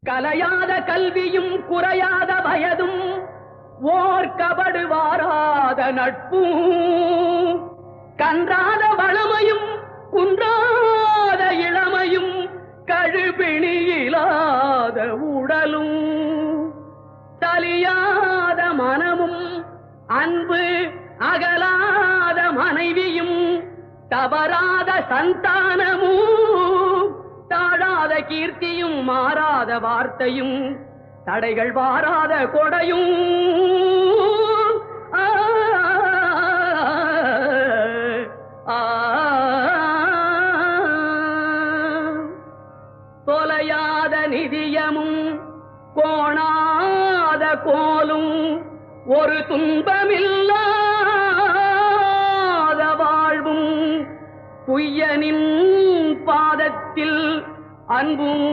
கலையாத கல்வியும் குறையாத வயதும் ஓர் கபடு வாராத நட்பும் கன்றாத வளமையும் குன்றாத இளமையும் கழுபிணியிலாத உடலும் தலியாத மனமும் அன்பு அகலாத மனைவியும் தவறாத சந்தானமும் தாழாத கீர்த்தியும் மாறாத வார்த்தையும் தடைகள் வாராத கொடையும் தொலையாத நிதியமும் கோணாத கோலும் ஒரு துன்பமில்லாத வாழ்வும் குய்யனின் பாதத்தில் அன்பும்